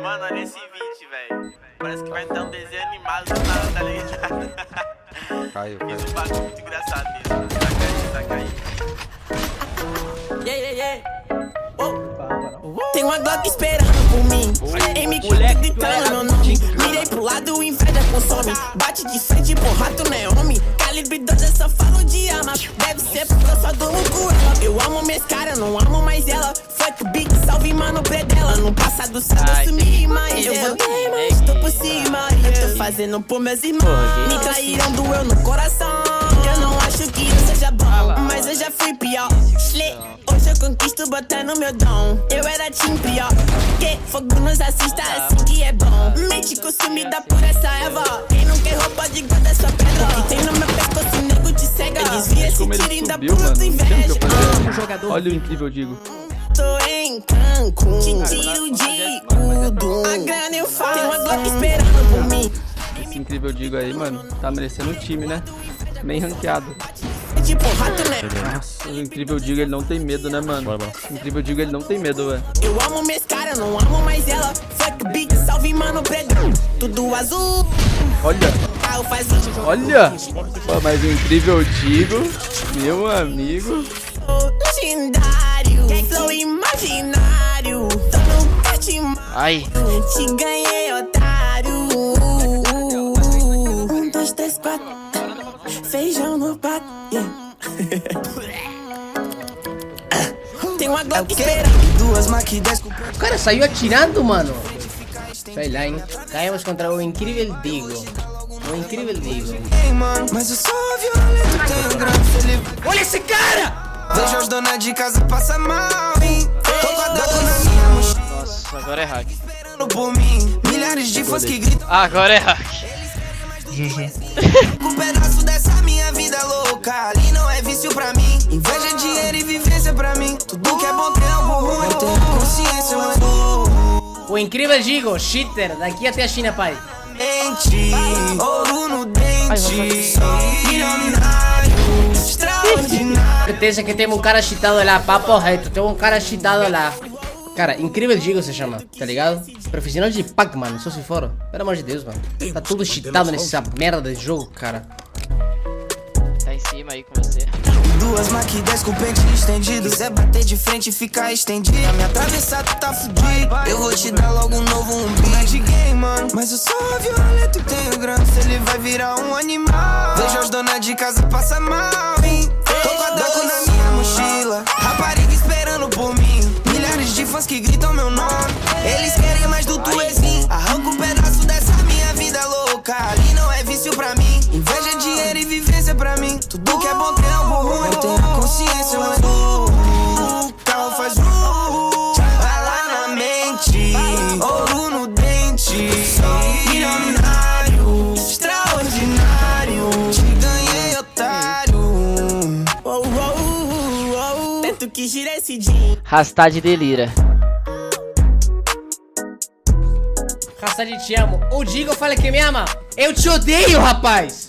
Mano, olha esse vídeo, velho. Parece que vai entrar um desenho animado do nada, tá ligado? Caiu, Fiz um bagulho muito engraçado mesmo. Saca aí. Tem uma Glock esperando por mim. M4 gritando meu nome. Mirei pro lado, inveja consome. Bate de frente, porra, tu não é homem. Calibre 12, eu só falo de arma. Deve ser porque eu só dou loucura. Eu amo minhas caras, não amo mais ela. Fuck big, salve mano predela. No passado sabe eu sumi, mas eu voltei, mas tô por cima. Eu tô fazendo por meus irmãos. Me traíram, doeu no coração. Eu não acho que eu seja bom, mas eu já fui pior. Hoje eu conquisto botando meu dom. Eu era time pior. Que fogo nos assista assim que é bom. Mente consumida por essa erva. Quem não quer roupa de guarda sua pedra. O que tem no meu pescoço, nego te cega. Desvia esse tiro ainda por outra inveja. Olha o incrível, digo. Tô em Cancún, te tiro de tudo. A grana eu faço. Tem uma Glock esperando por mim. Esse incrível, digo aí, mano, tá merecendo um time, né? Bem ranqueado. Nossa, o incrível digo, ele não tem medo, né, mano? O incrível digo, ele não tem medo, velho. Eu amo minhas caras, não amo mais ela. Fuck big, salve mano predão. Tudo azul. Olha. Olha. Pô, mas o incrível digo, meu amigo. Legendário, flow imaginário. Tô no kart, ai, te ganhei, otário. 1, 2, 3, 4. Feijão no pato. Tem uma Glock esperando. Duas Mach 10. O cara saiu atirando, mano. Sei lá, hein? Caímos contra o incrível Digo. O incrível Digo. Mas eu sou violento, tenho grande. Olha esse cara! Vejo as donas de casa passar mal, hein? Tô com a Daco na minha mochila. nossa, agora é hack. Esperando por mim. Milhares de fãs que gritam. Agora é hack. Um pedaço dessa minha vida louca. Ali não é vício pra mim. Inveja, dinheiro e vivência pra mim. Tudo que é bom tem algo ruim. Eu tenho consciência, mas O incrível Digo, cheater, daqui até a China, pai. mente, ouro no dente. Milionário, extraordinário. Certeza que tem um cara cheatado lá, papo reto. Tem um cara cheatado lá. Cara, incrível Digo se chama, tá ligado? Profissional de Pac-Man, só se for. Pelo amor de Deus, mano. Tá tudo cheatado nessa merda de jogo, cara. Tá em cima aí com você. Duas Mach 10 com pente estendido. Quiser bater de frente e ficar estendido. A minha atravessada tá fudido. Eu vou te dar logo um novo umbigo de game, mano. Mas eu sou violento e tenho grana. Se ele vai virar um animal. Vejo as donas de casa passar mal, hein? Tô com a Daco na minha mochila. Rapariga esperando por mim. Milhares de fãs que gritam meu nome. Eles querem mais do tuezinho. Arranca um pedaço dessa minha vida louca. Ali não é vício pra mim. Inveja, dinheiro e vivência pra mim. Tudo que é bom tem algo ruim. Eu tenho consciência, mas o carro faz vai lá na mente. Ouro no dente. Milionário, extraordinário. Te ganhei, otário. Tanto que gira esse dia. Rastad delira. Raça de te amo. O Digo fala que me ama. Eu te odeio, rapaz.